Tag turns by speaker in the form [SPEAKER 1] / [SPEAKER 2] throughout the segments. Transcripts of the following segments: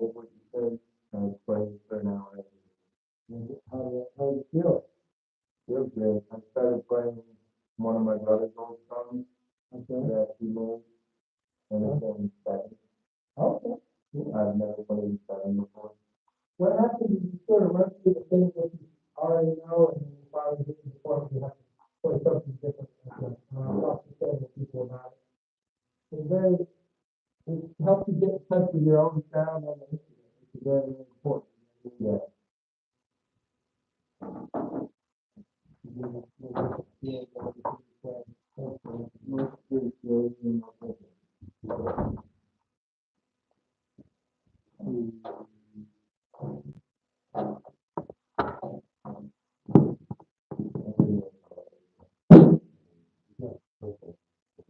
[SPEAKER 1] of what you said, explains for an hour.
[SPEAKER 2] How do you feel?
[SPEAKER 1] Feels good. I started playing one of my brother's old songs
[SPEAKER 2] Okay.
[SPEAKER 1] that he made, and it's in seven.
[SPEAKER 2] Okay.
[SPEAKER 1] I've never played seven before.
[SPEAKER 2] What happens is you sort of run through the things that you already know, and then you finally get to the point where you have to play something different. I've talked to several people about it. It helps you get in touch with your own sound on the instrument, which is very, very important.
[SPEAKER 1] Yeah.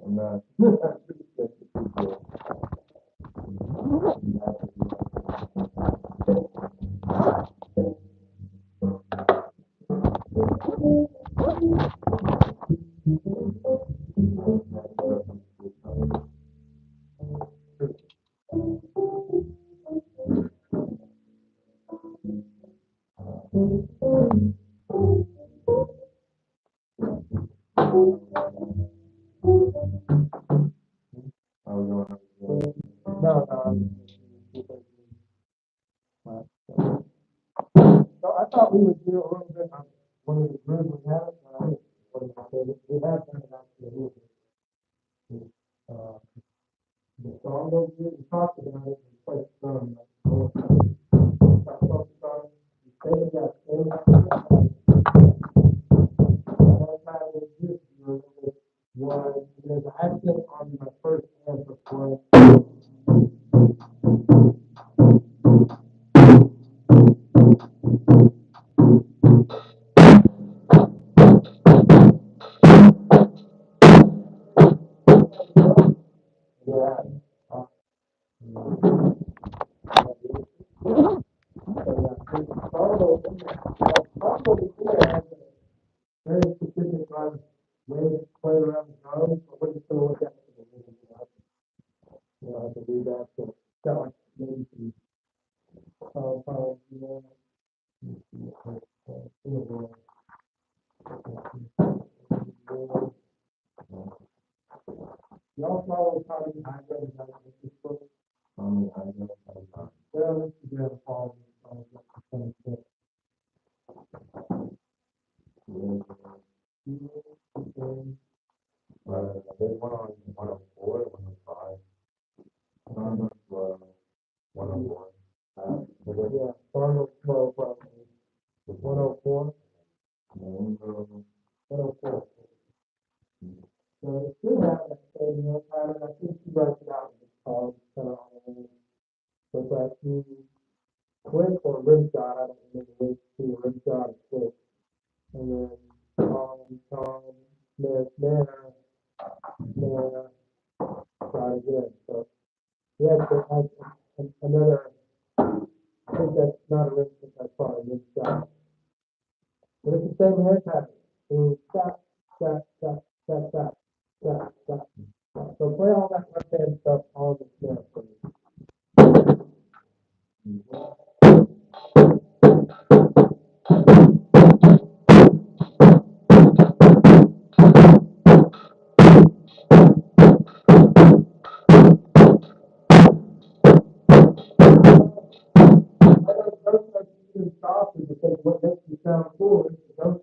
[SPEAKER 1] I'm not.
[SPEAKER 2] So I thought we would do a little bit of one of the grooves we have. We have done it actually a little bit. The song goes good. We talked about it. We played some. There's an accent on my first answer for very specific on ways to play around the drums, but we're just going to look at it. I have to do that. So that like maybe some y'all follow Tommy Hydra and on Facebook?
[SPEAKER 1] Tommy Hydra.
[SPEAKER 2] Well, Instagram follow me.
[SPEAKER 1] There's one on 104, 105. Some 104.
[SPEAKER 2] Yeah, Fargo 12 probably. 104. 104. So it should have that same pattern. I think she writes it out in the call. So it's like you click or rim shot. I don't remember which two, rim shot or click. And then song, snare, try again. So yeah, so another, I think that's not a rim shot, that's probably a rim shot. But it's the same head pattern. So stop, stop, stop, stop, stop, stop, stop. So play all that left hand stuff on the snare, please. Stop because what makes you sound cool is the note.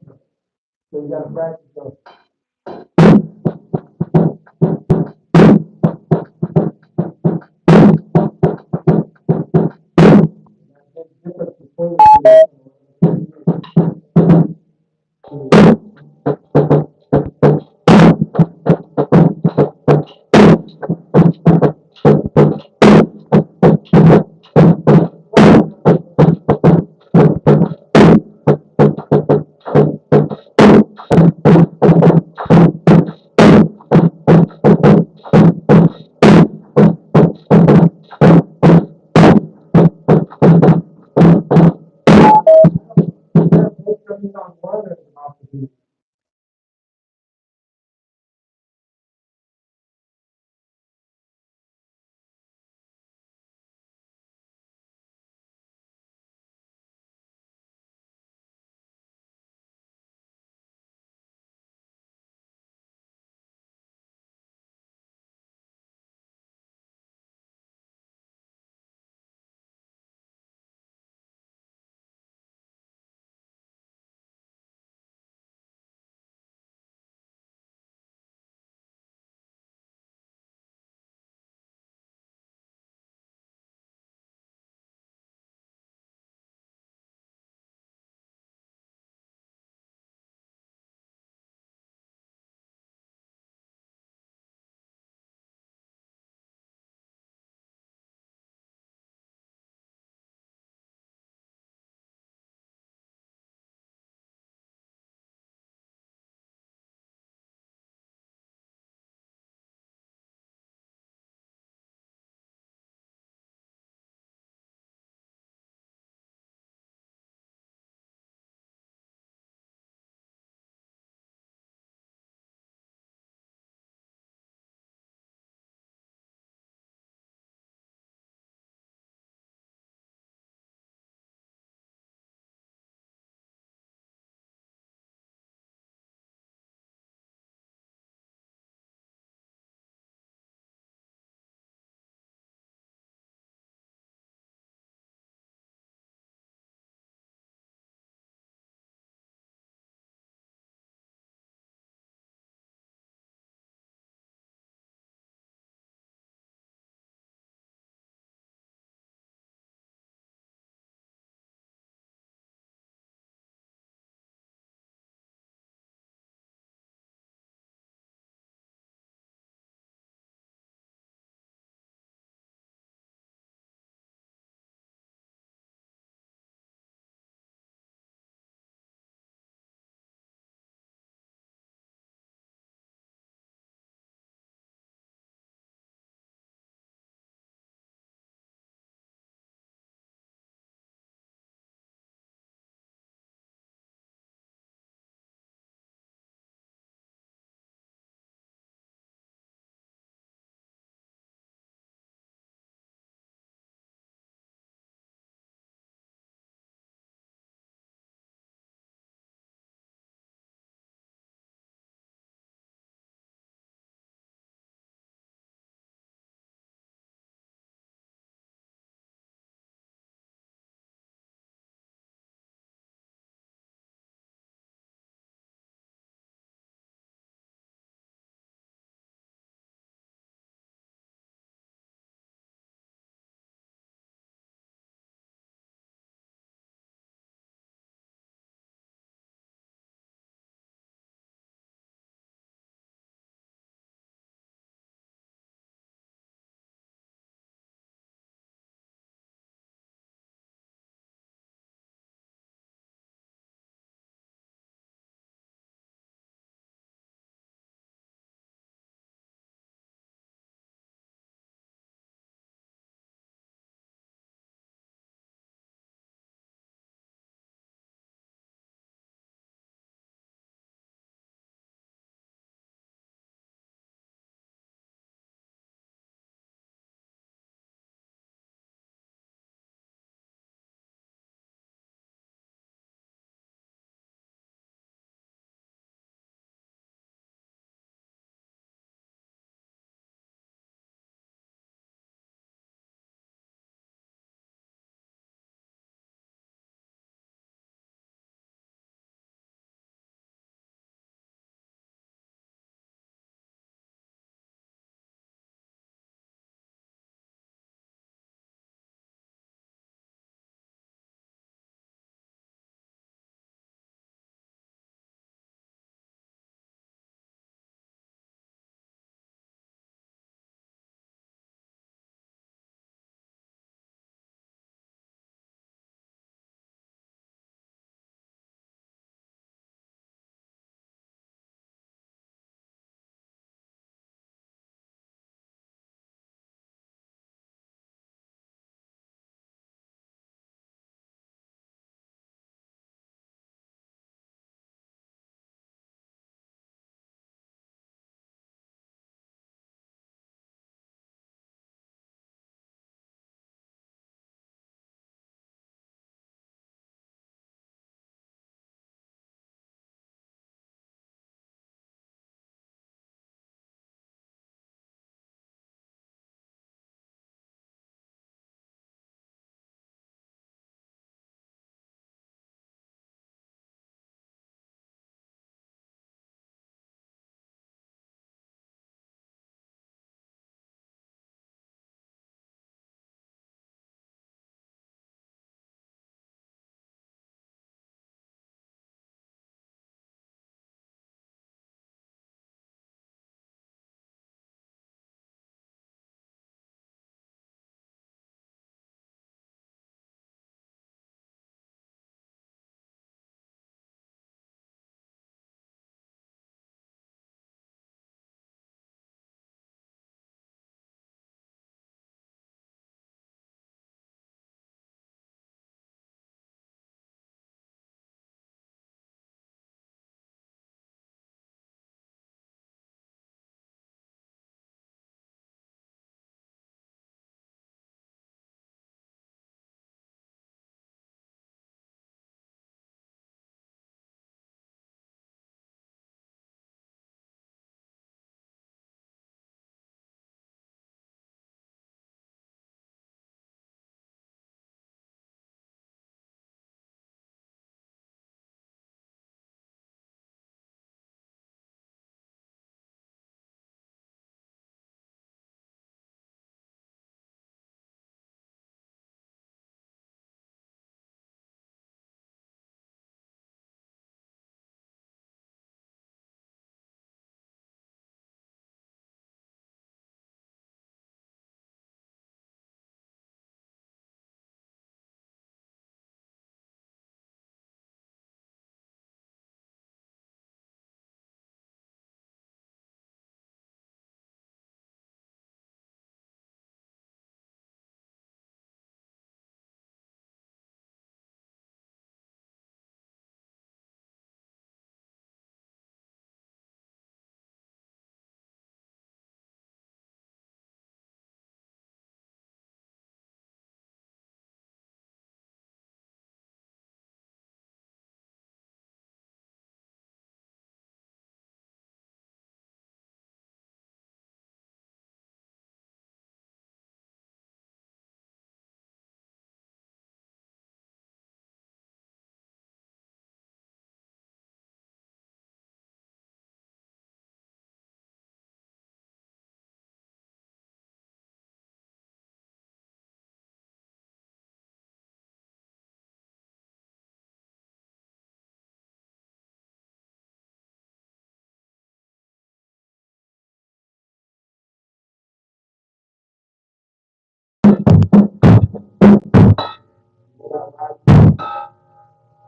[SPEAKER 2] So you gotta practice those.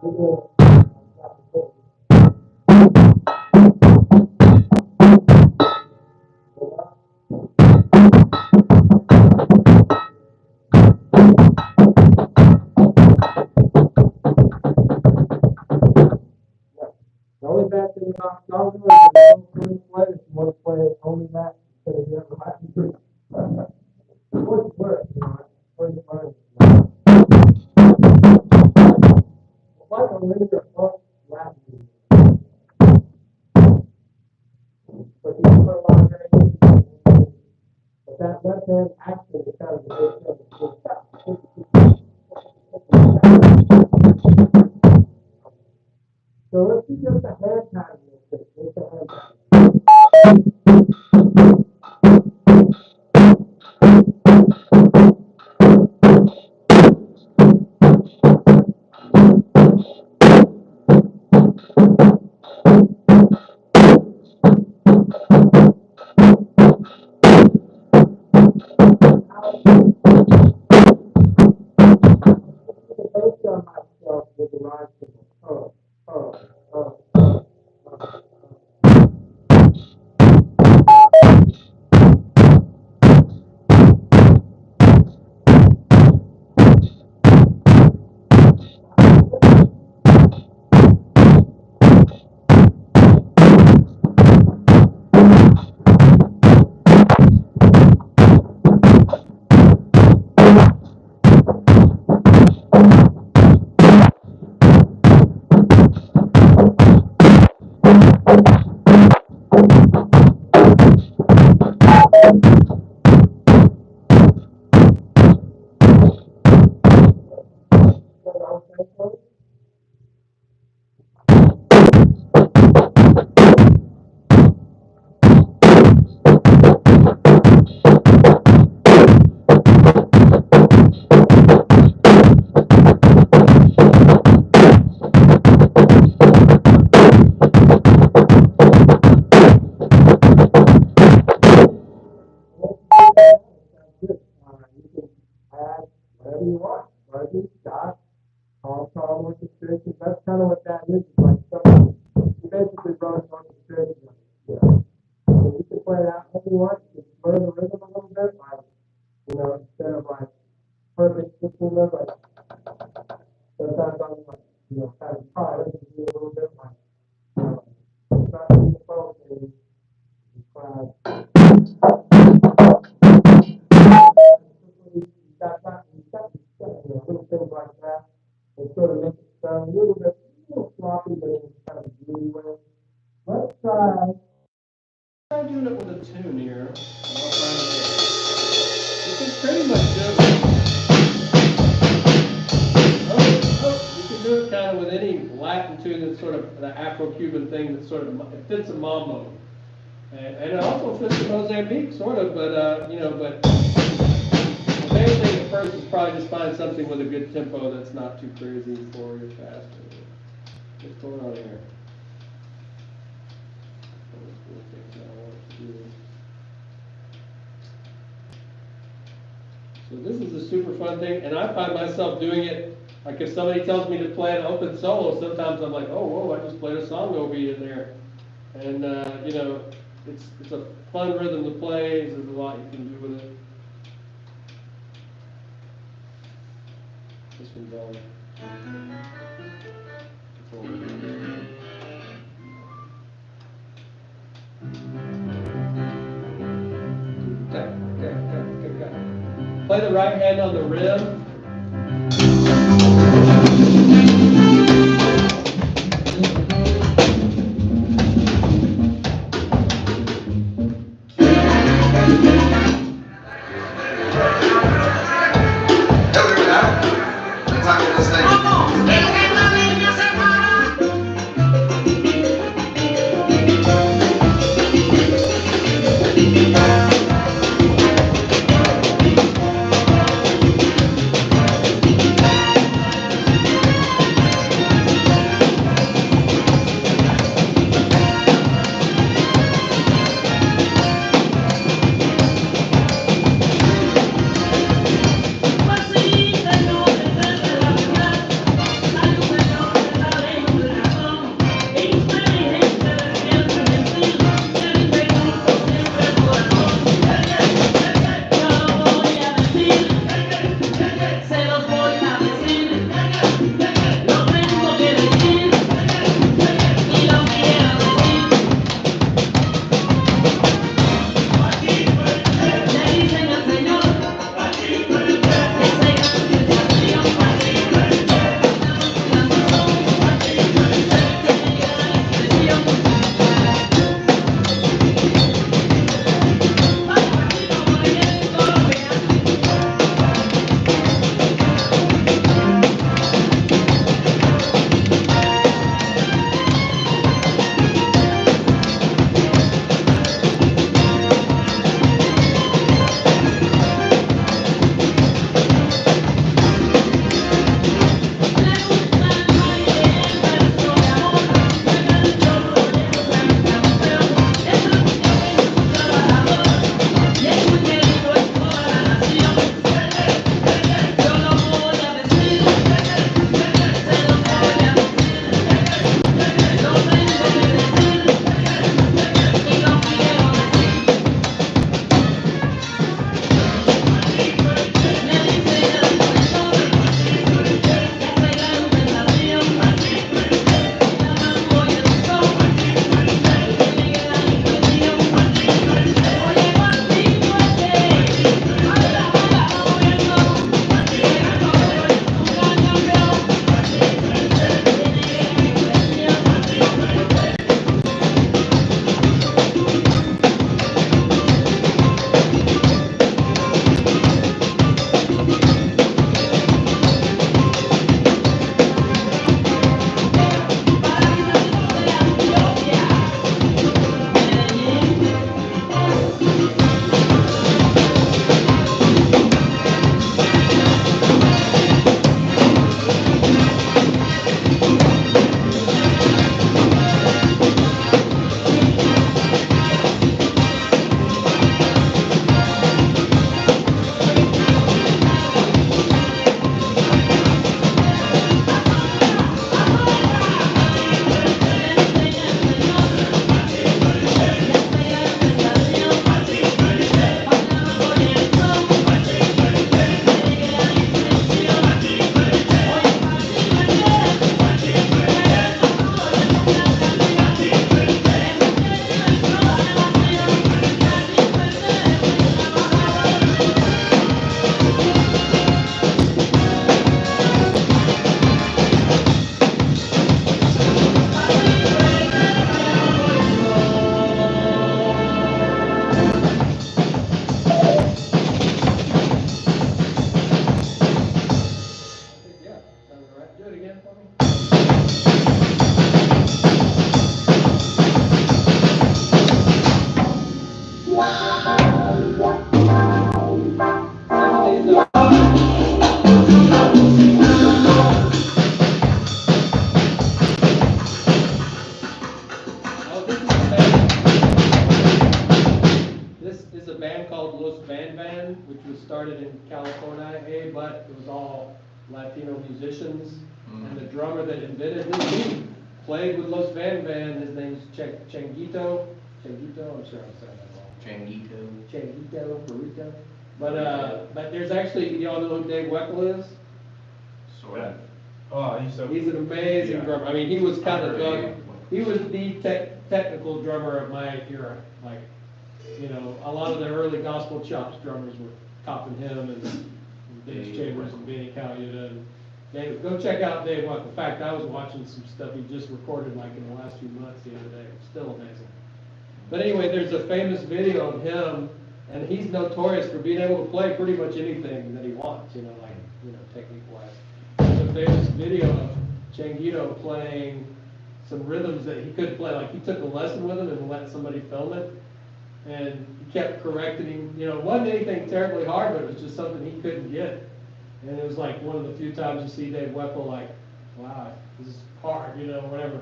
[SPEAKER 2] The only bad thing about Stronger is that don't play if you want to play only that instead of the other Latin. What's worse, where's the money? Like a linear book, Latin. But you can put a lot of variations. But that left hand action is kind of the big thing. So let's do just a hand pattern. Just a hand pattern. Based on myself with the line symbol. Whatever you want, Margie, Scott, all orchestration. That's kind of what that is. Like something you basically wrote an orchestration. Yeah. So you can play it out if you want. You can learn the rhythm a little bit, like instead of like perfect system, like sometimes I'm like kind of try to do a little bit like start with the phone and class. Little things like that. It sort of makes it sound a little sloppy, but it's kind of a beauty way. Let's try.
[SPEAKER 3] I'm doing it with a tune here. You can pretty much do it. You can do it kind of with any Latin tune that's sort of the Afro-Cuban thing that sort of it fits a mambo. And it also fits the Mozambique, sort of, but but the main thing at first is probably just find something with a good tempo that's not too crazy forward or fast. What's going on here? So this is a super fun thing, and I find myself doing it, like if somebody tells me to play an open solo, sometimes I'm like, oh, whoa, I just played a songo beat in there. And, it's a fun rhythm to play, there's a lot you can do with it. This one's on. Play the right hand on the rim. musicians, and the drummer that invented this beat played with Los Van Van. His name's Changuito. Changuito, I'm sure I'm saying that wrong. Changuito, Burrito. But there's actually, you all know who Dave Weckl is?
[SPEAKER 4] Sort of. Oh,
[SPEAKER 3] He's an amazing drummer. I mean, he was kind of he was the technical drummer of my era. Like, you know, a lot of the early gospel chops drummers were copying him, and Dave Chambers and Benny Caluta. And Dave, go check out Dave Weckl. In fact, I was watching some stuff he just recorded like in the last few months the other day. It's still amazing. But anyway, there's a famous video of him, and he's notorious for being able to play pretty much anything that he wants, you know, like, you know, technique-wise. There's a famous video of Changuito playing some rhythms that he couldn't play. Like, he took a lesson with him and let somebody film it, and he kept correcting him. You know, it wasn't anything terribly hard, but it was just something he couldn't get. And it was like one of the few times you see Dave Weckl like, wow, this is hard, you know, whatever.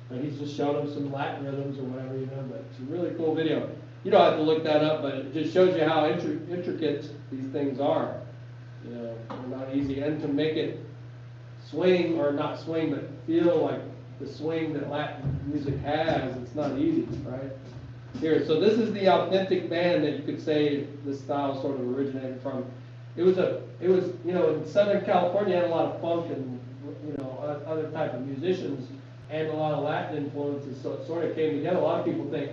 [SPEAKER 3] But he's just showing him some Latin rhythms or whatever, you know, but it's a really cool video. You don't have to look that up, but it just shows you how intricate these things are. You know, they're not easy. And to make it swing, or not swing, but feel like the swing that Latin music has, it's not easy, right? Here, so this is the authentic band that you could say this style sort of originated from. It was, you know, in Southern California, you had a lot of funk and, you know, other type of musicians, and a lot of Latin influences, so it sort of came together. A lot of people think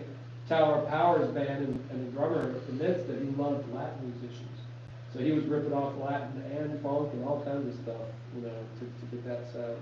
[SPEAKER 3] Tower of Power's band and the drummer admits that he loved Latin musicians. So he was ripping off Latin and funk and all kinds of stuff, you know, to get that sound.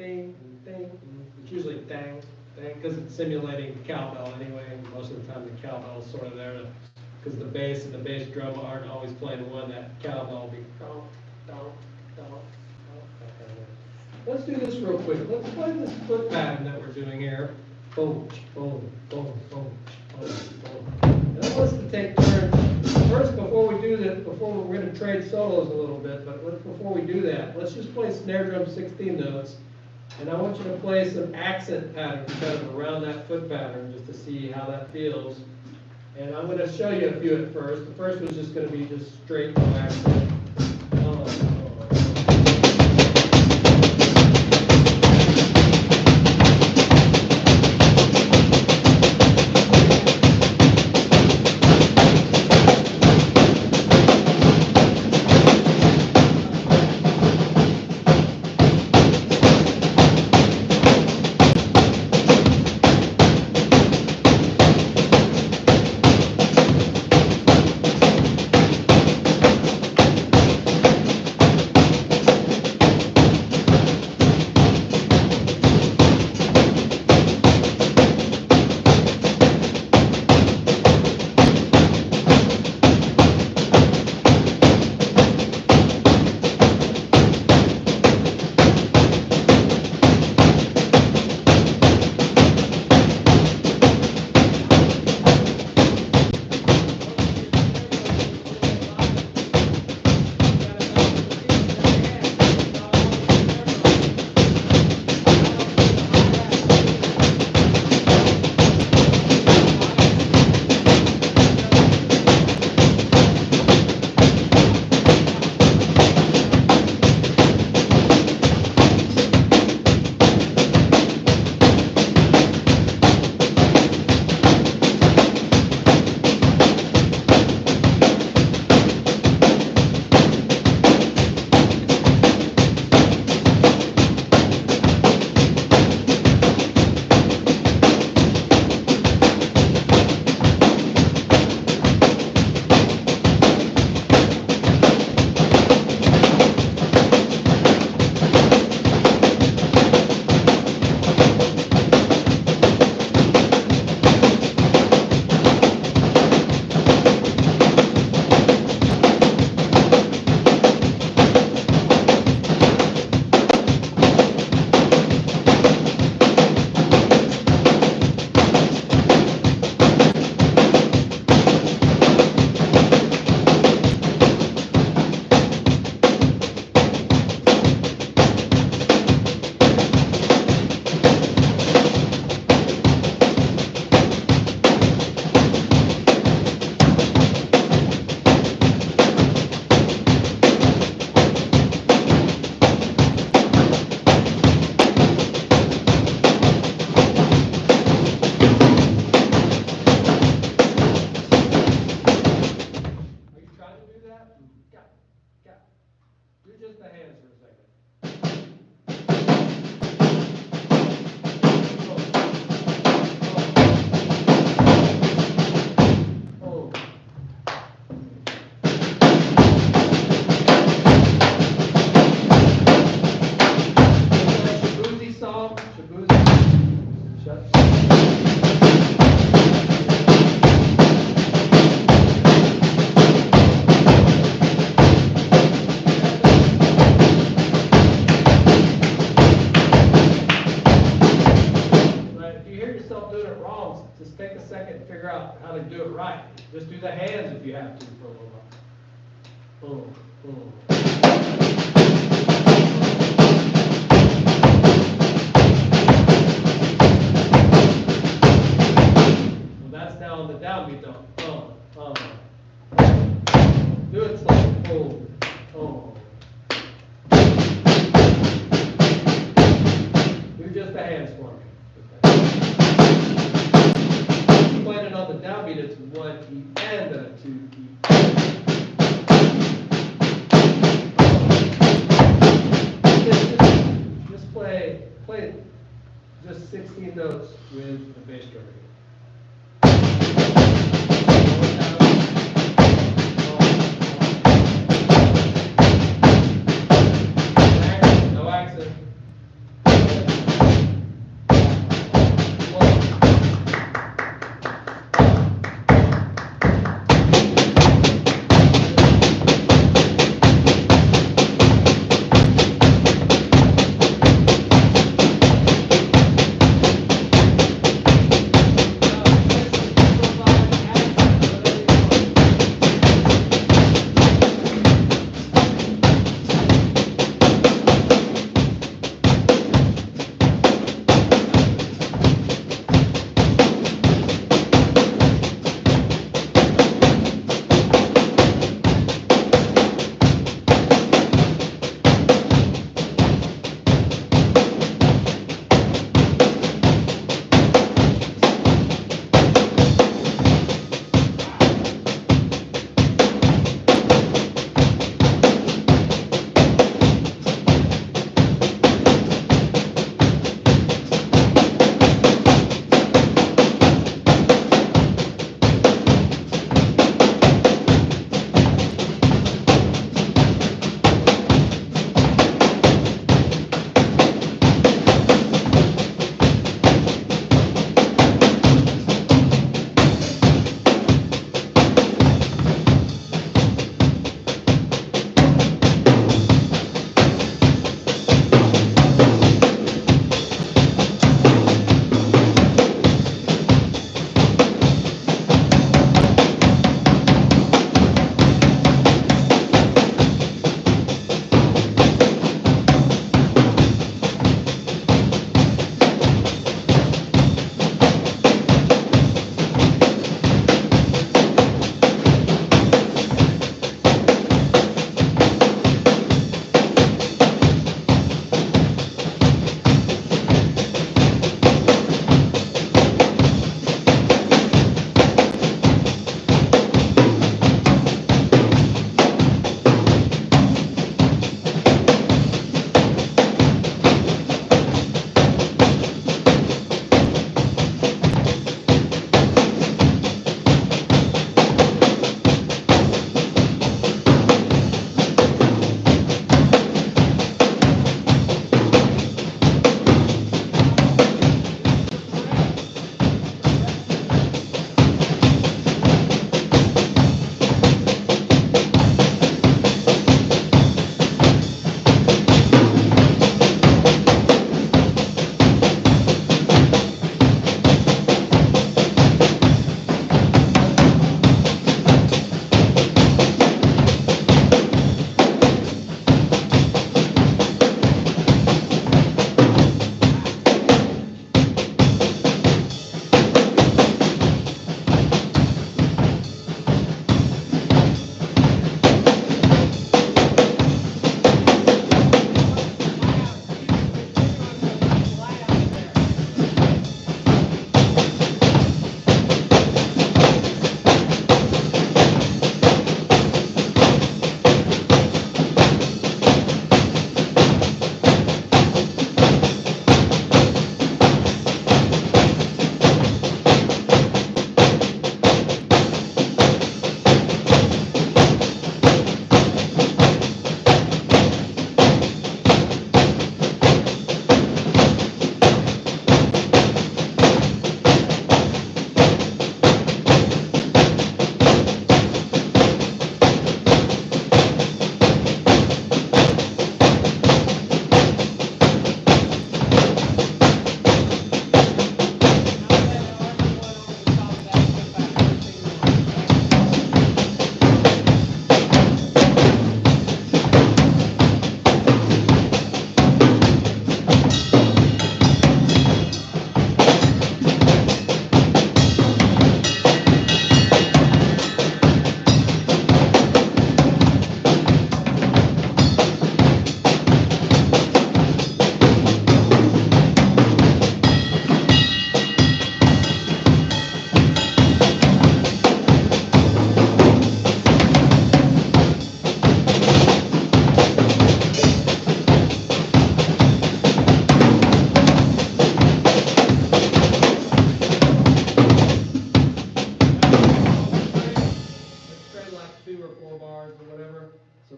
[SPEAKER 3] ding, ding. It's usually dang, dang, because it's simulating cowbell anyway, and most of the time the cowbell's sort of there to, because the bass and the bass drum aren't always playing one, that cowbell will be donk, donk, donk, donk, that kind of thing. Let's do this real quick. Let's play this foot pattern that we're doing here. Boom, boom, boom, boom, boom, boom. And I want us to take turns. First, before we do this, we're going to trade solos a little bit, but before we do that, let's just play snare drum 16 notes. And I want you to play some accent patterns kind of around that foot pattern just to see how that feels. And I'm going to show you a few at first. The first one's just going to be just straight no accent. Do just the hands for a second. Oh. Shabuzi song. Shabuzi. Shut. Just take a second and figure out how to do it right. Just do the hands if you have to for a little while. Boom, boom. Well, that's now on the downbeat though. Do it slow. Boom, boom. Do just the hands for me. Playing it on the downbeat, it's 1 E and a 2 E. Just play just 16 notes with the bass drum again. No accent.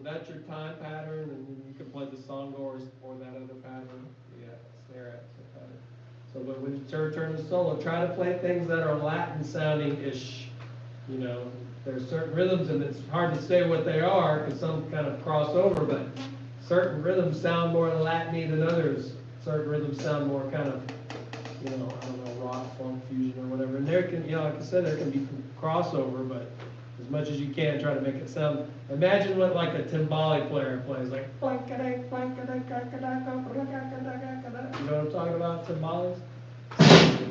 [SPEAKER 3] that's your time pattern, and then you can play the song or that other pattern. Yeah, snare accent pattern. So, but when it's your turn to solo, try to play things that are Latin sounding-ish. You know, there's certain rhythms, and it's hard to say what they are, because some kind of cross over, but certain rhythms sound more Latin-y than others. Certain rhythms sound more kind of, you know, I don't know, rock, funk, fusion, or whatever. And there can, you know, like I said, there can be crossover, but as much as you can, try to make it sound. Imagine what like a timbale player plays, like. You know what I'm talking about, timbales?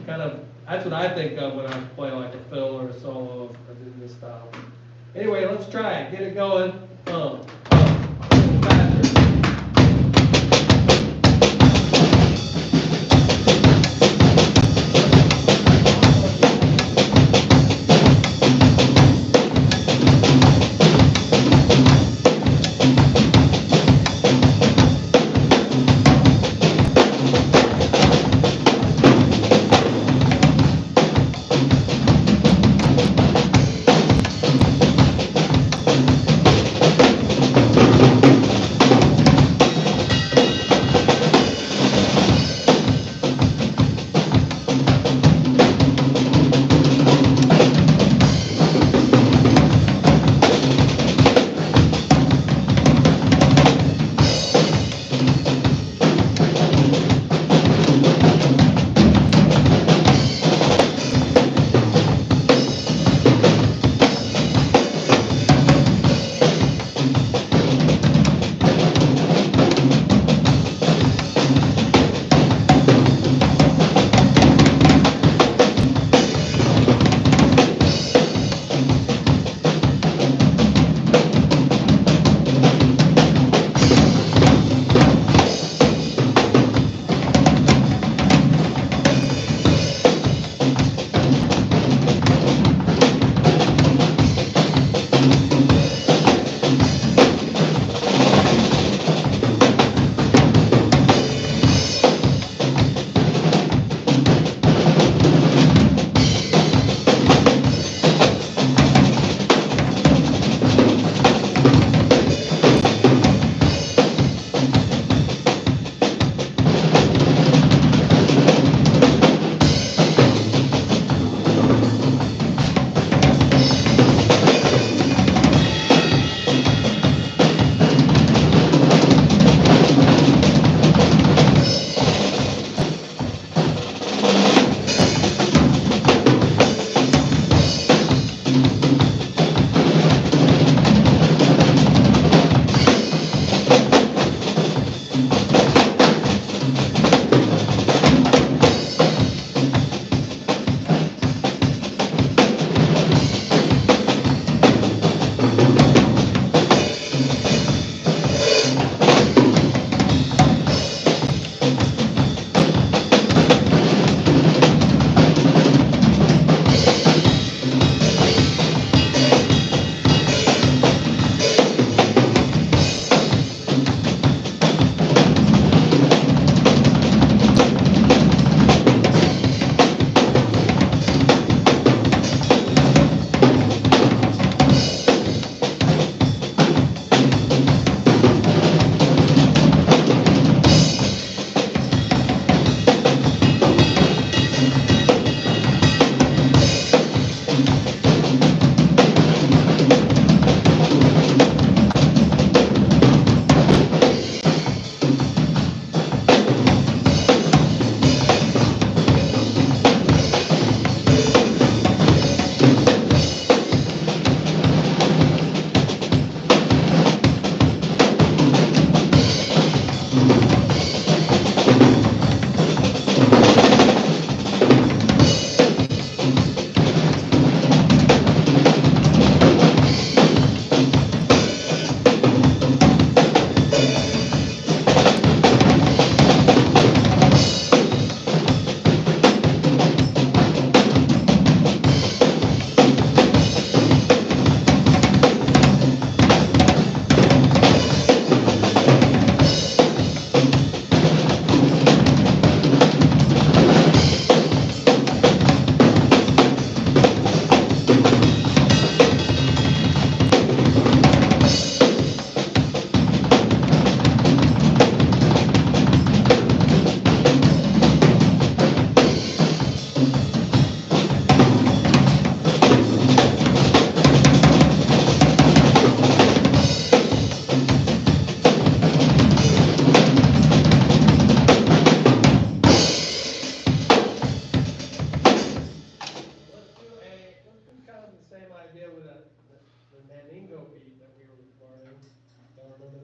[SPEAKER 3] Kind of, that's what I think of when I play like a fill or a solo in this style. Anyway, let's try it. Get it going. Faster.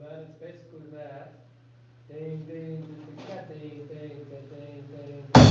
[SPEAKER 2] then it's basically that. Ding, ding, ding, ding, ding, ding, ding, ding.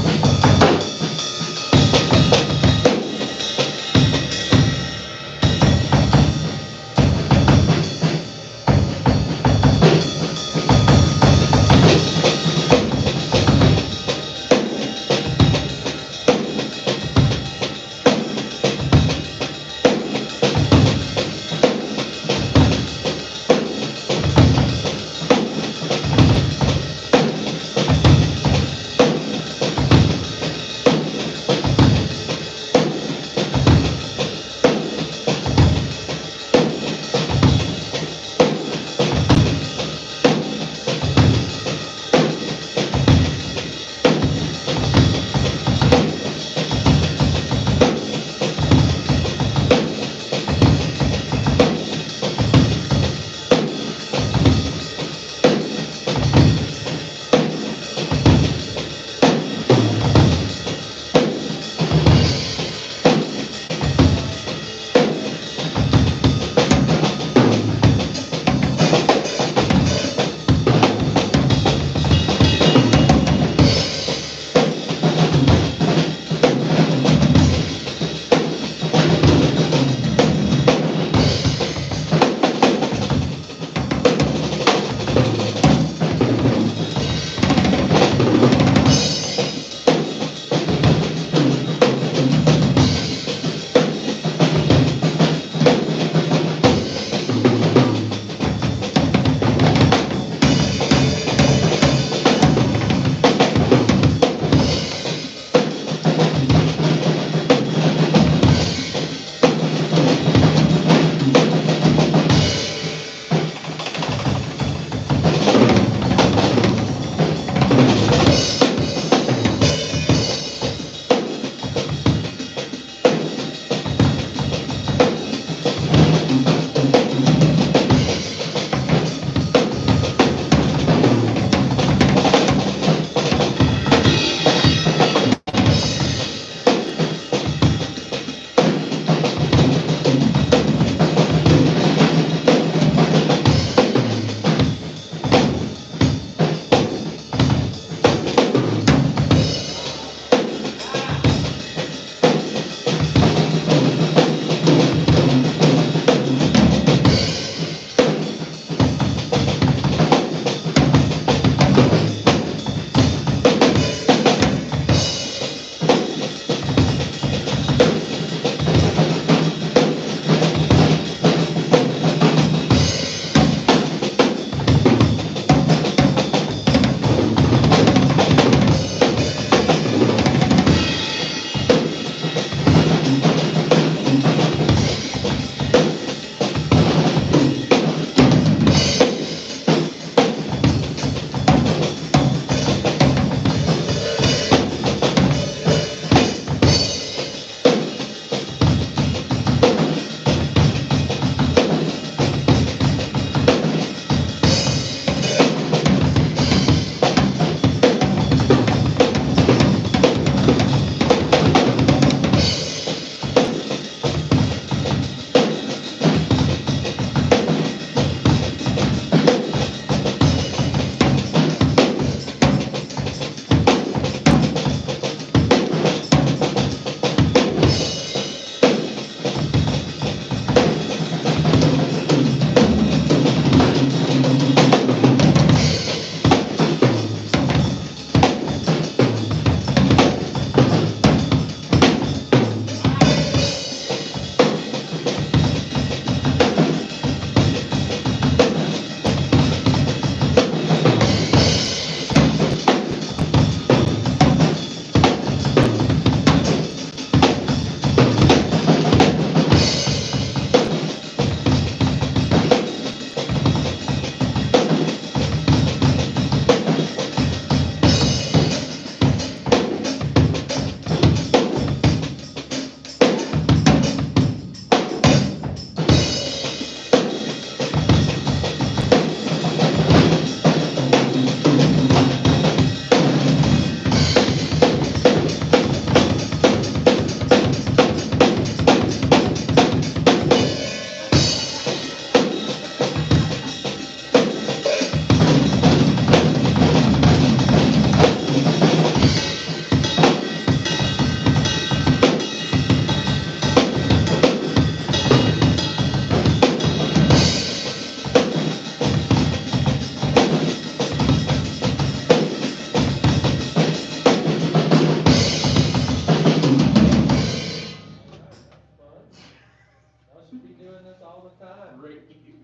[SPEAKER 3] all the time.
[SPEAKER 4] Great you.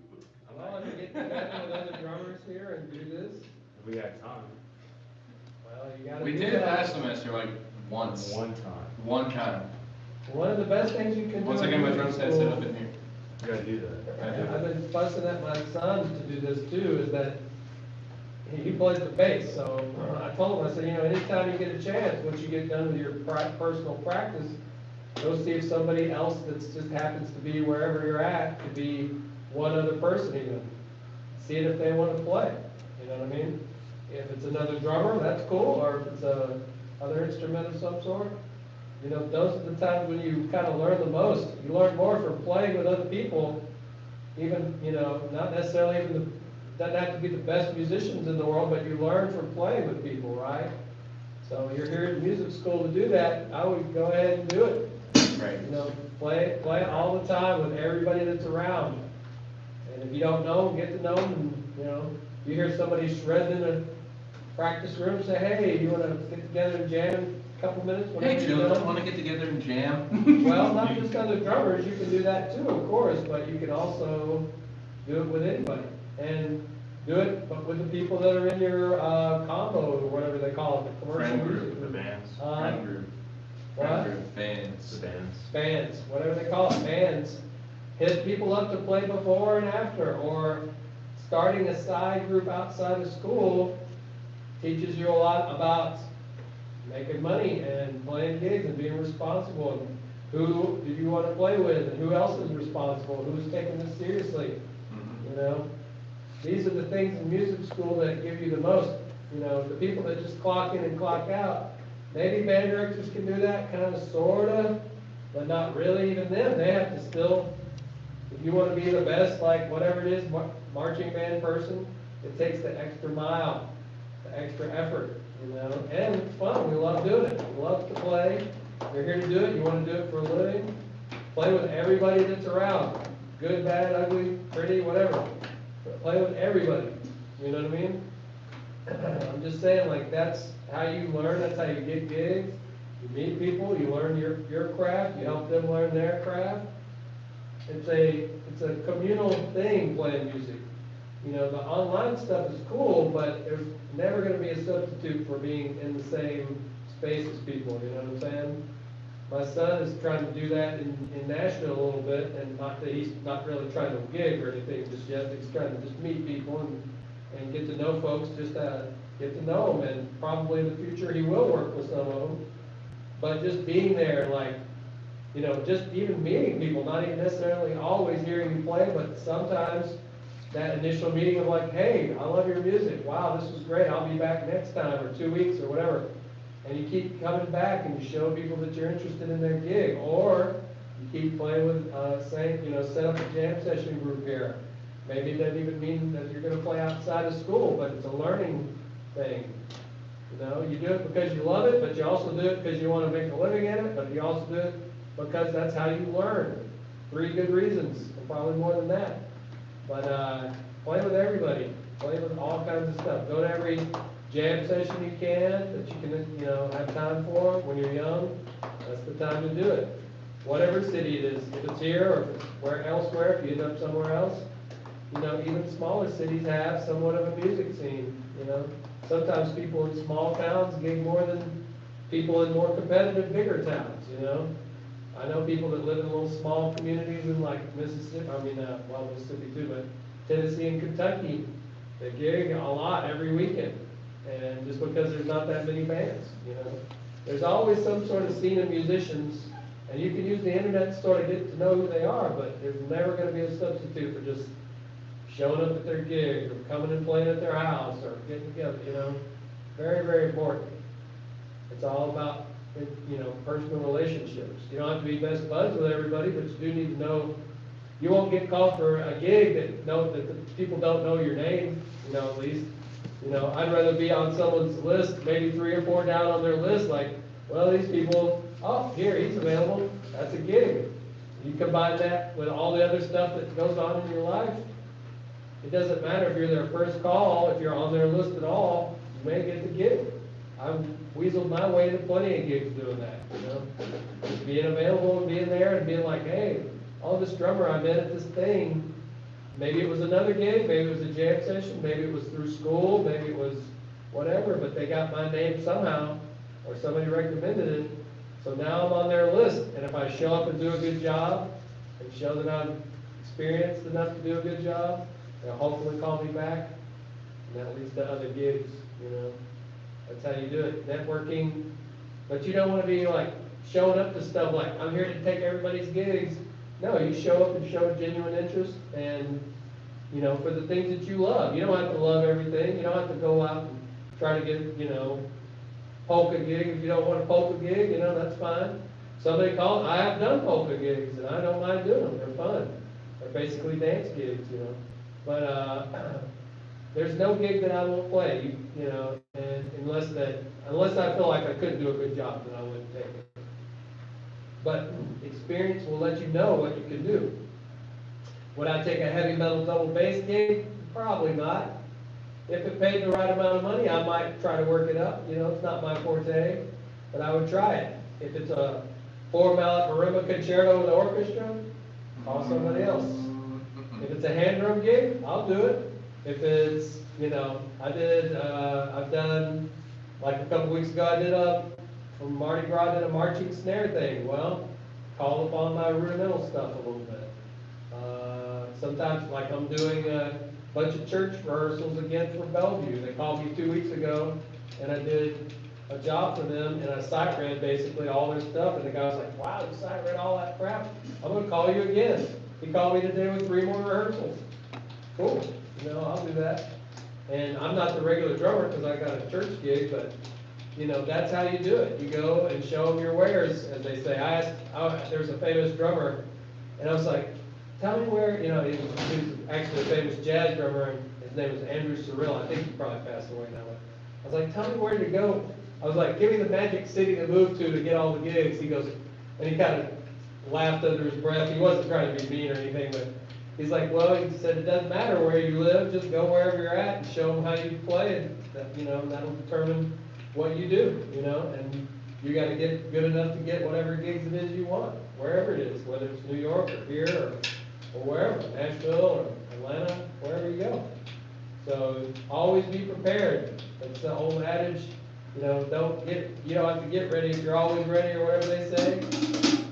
[SPEAKER 3] Well, if you get together with other drummers here and do this,
[SPEAKER 5] We got time.
[SPEAKER 3] well, you gotta
[SPEAKER 6] We
[SPEAKER 3] do
[SPEAKER 6] did
[SPEAKER 3] that.
[SPEAKER 6] last semester, like, once.
[SPEAKER 5] One time.
[SPEAKER 6] One time.
[SPEAKER 3] One of the best things you can do.
[SPEAKER 6] Once I
[SPEAKER 3] in
[SPEAKER 6] get my
[SPEAKER 3] music
[SPEAKER 6] drum set set up
[SPEAKER 3] school-
[SPEAKER 6] in here.
[SPEAKER 5] You gotta do that.
[SPEAKER 3] I've been fussing at my son to do this too, is that he plays the bass, so I told him, I said, you know, anytime you get a chance, once you get done with your personal practice, go see if somebody else that's just happens to be wherever you're at, could be one other person even. See it if they wanna play, you know what I mean? If it's another drummer, that's cool, or if it's a other instrument of some sort. You know, those are the times when you kind of learn the most. You learn more from playing with other people, even, you know, not necessarily even the, doesn't have to be the best musicians in the world, but you learn from playing with people, right? So you're here at music school to do that, I would go ahead and do it.
[SPEAKER 6] Right.
[SPEAKER 3] You know, play all the time with everybody that's around. And if you don't know them, get to know them, and, you know, you hear somebody shredding in a practice room, say, hey, you wanna get together and jam a couple minutes?
[SPEAKER 6] Hey,
[SPEAKER 3] whenever you're
[SPEAKER 6] children,
[SPEAKER 3] done?"
[SPEAKER 6] wanna get together and jam?
[SPEAKER 3] Well, not just other drummers, you can do that too, of course, but you can also do it with anybody. And do it, but with the people that are in your, combo, or whatever they call it, the commercial
[SPEAKER 6] Friend
[SPEAKER 3] music.
[SPEAKER 6] group,
[SPEAKER 5] The bands.
[SPEAKER 6] Friend group.
[SPEAKER 3] What?
[SPEAKER 6] Friend group, bands.
[SPEAKER 5] The bands.
[SPEAKER 3] Bands, whatever they call it, bands. Hit people up to play before and after, or starting a side group outside of school teaches you a lot about making money and playing gigs and being responsible, and who do you want to play with, and who else is responsible, who's taking this seriously, you know? These are the things in music school that give you the most, you know, the people that just clock in and clock out. Maybe band directors can do that, kind of, sorta, but not really even them. They have to still, if you want to be the best, like whatever it is, marching band person, it takes the extra mile, the extra effort, you know? And it's fun, we love doing it, we love to play. You're here to do it, you want to do it for a living, play with everybody that's around, good, bad, ugly, pretty, whatever. But play with everybody, you know what I mean? I'm just saying, like, that's how you learn, that's how you get gigs. You meet people, you learn your craft, you help them learn their craft. It's a communal thing, playing music. You know, the online stuff is cool, but there's never gonna be a substitute for being in the same space as people, you know what I'm saying? My son is trying to do that in Nashville a little bit, and not that he's not really trying to gig or anything just yet, he's trying to just meet people and get to know folks, just get to know them, and probably in the future he will work with some of them. But just being there, like, you know, just even meeting people, not even necessarily always hearing you play, but sometimes that initial meeting of like, hey, I love your music, wow, this was great, I'll be back next time, or 2 weeks, or whatever. And you keep coming back and you show people that you're interested in their gig, or you keep playing with, saying, you know, set up a jam session group here. Maybe it doesn't even mean that you're gonna play outside of school, but it's a learning thing. You know, you do it because you love it, but you also do it because you wanna make a living in it, but you also do it because that's how you learn. 3 good reasons, and probably more than that. But, play with everybody, play with all kinds of stuff. Go to every jam session you can, that you can, you know, have time for when you're young. That's the time to do it. Whatever city it is, if it's here or if it's elsewhere, if you end up somewhere else. You know, even smaller cities have somewhat of a music scene, you know. Sometimes people in small towns gig more than people in more competitive, bigger towns, you know. I know people that live in little small communities in like Mississippi, well, Mississippi too, but Tennessee and Kentucky, they gig a lot every weekend. And just because there's not that many bands, you know. There's always some sort of scene of musicians, and you can use the internet to sort of get to know who they are, but there's never gonna be a substitute for just showing up at their gig, or coming and playing at their house, or getting together, you know. Very, very important. It's all about, you know, personal relationships. You don't have to be best buds with everybody, but you do need to know. You won't get called for a gig that the people don't know your name, you know, at least. You know, I'd rather be on someone's list, maybe 3 or 4 down on their list, like, well, these people, oh, here, he's available, that's a gig. You combine that with all the other stuff that goes on in your life, it doesn't matter if you're their first call, if you're on their list at all, you may get the gig. I've weaseled my way to plenty of gigs doing that, you know. Just being available and being there and being like, hey, oh, this drummer I met at this thing, maybe it was another gig, maybe it was a jam session, maybe it was through school, maybe it was whatever, but they got my name somehow, or somebody recommended it. So now I'm on their list, and if I show up and do a good job, and show that I'm experienced enough to do a good job, they'll hopefully call me back, and that leads to other gigs, you know. That's how you do it, networking. But you don't wanna be like showing up to stuff like, I'm here to take everybody's gigs. No, you show up and show genuine interest and, you know, for the things that you love. You don't have to love everything. You don't have to go out and try to get, you know, polka gig. If you don't want a polka gig, you know, that's fine. Somebody called, I have done polka gigs and I don't mind doing them. They're fun. They're basically dance gigs, you know. But, there's no gig that I won't play, you know, and unless I feel like I couldn't do a good job, then I wouldn't take it. But experience will let you know what you can do. Would I take a heavy metal double bass gig? Probably not. If it paid the right amount of money, I might try to work it up, you know, it's not my forte, but I would try it. If it's a 4-mallet marimba concerto with an orchestra, call somebody else. If it's a hand drum gig, I'll do it. If it's, you know, I've done, like a couple weeks ago, I did from Mardi Gras, I did a marching snare thing. Well, call upon my rudimental stuff a little bit. Sometimes, like I'm doing a bunch of church rehearsals again for Bellevue. They called me 2 weeks ago, and I did a job for them, and I sight read basically all their stuff, and the guy was like, wow, you sight read all that crap? I'm gonna call you again. He called me today with 3 more rehearsals. Cool. You know, I'll do that. And I'm not the regular drummer because I got a church gig, but, you know, that's how you do it. You go and show them your wares, as they say. There's a famous drummer, and I was like, tell me where, you know, he was actually a famous jazz drummer, and his name was Andrew Cyril. I think he probably passed away now. I was like, tell me where to go. I was like, give me the magic city to move to get all the gigs. He goes, and he kind of laughed under his breath. He wasn't trying to be mean or anything, but he's like, well, he said, it doesn't matter where you live, just go wherever you're at and show them how you play, and that, you know, that'll determine what you do, you know, and you gotta get good enough to get whatever gigs it is you want, wherever it is, whether it's New York or here or wherever, Nashville or Atlanta, wherever you go. So always be prepared. That's the old adage, you know, you don't have to get ready if you're always ready or whatever they say.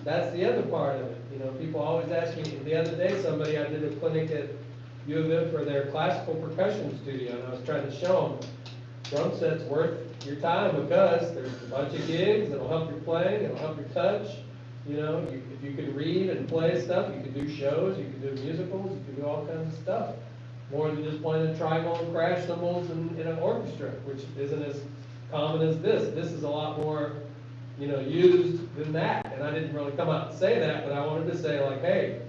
[SPEAKER 3] That's the other part of it. You know, people always ask me, the other day I did a clinic at U of M for their classical percussion studio, and I was trying to show them drum set's worth your time because there's a bunch of gigs, it'll help your playing, it'll help your touch. You know, if you can read and play stuff, you can do shows, you can do musicals, you can do all kinds of stuff. More than just playing a triangle and crash cymbals in an orchestra, which isn't as common as this. This is a lot more, you know, used than that. And I didn't really come out and say that, but I wanted to say like, hey,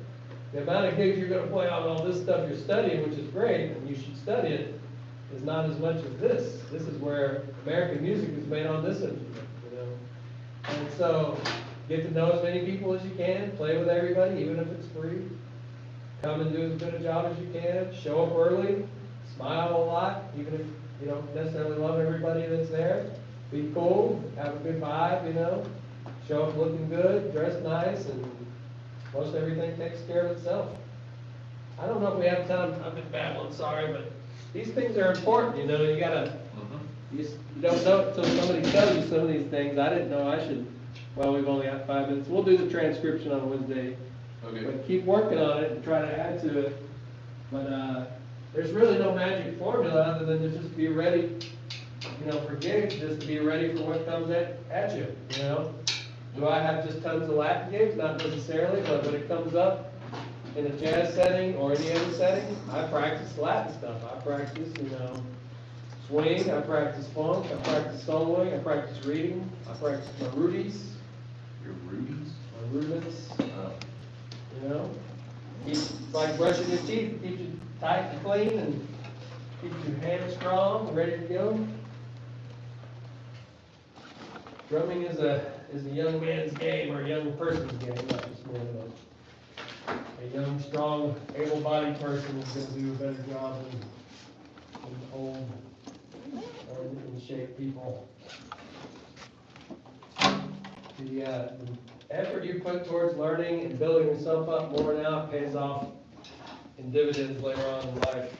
[SPEAKER 3] the amount of gigs you're gonna play on all this stuff you're studying, which is great, and you should study it, is not as much as this. This is where American music is made on this instrument, you know. And so, get to know as many people as you can, play with everybody, even if it's free. Come and do as good a job as you can, show up early, smile a lot, even if you don't necessarily love everybody that's there. Be cool, have a good vibe, you know. Show up looking good, dress nice, and most everything takes care of itself. I don't know if we have time, I've been babbling, sorry, but these things are important, you know, you gotta, you don't know it until somebody tells you some of these things. I didn't know I should, well, we've only got 5 minutes. We'll do the transcription on Wednesday.
[SPEAKER 6] Okay.
[SPEAKER 3] But keep working on it and try to add to it. But there's really no magic formula other than to just be ready, you know, for gigs, just to be ready for what comes at you, you know. Do I have just tons of Latin gigs? Not necessarily, but when it comes up in a jazz setting or any other setting, I practice Latin stuff. I practice, you know, swing, I practice funk, I practice soloing, I practice reading, I practice my rudies.
[SPEAKER 6] Your rudies?
[SPEAKER 3] My rudiments.
[SPEAKER 6] Oh.
[SPEAKER 3] You know, it's like brushing your teeth, keeps you tight and clean and keeps your hands strong, ready to go. Drumming is a young man's game or a young person's game, not just more of a young, strong, able-bodied person is going to do a better job than old or in shape people. The effort you put towards learning and building yourself up more now pays off in dividends later on in life.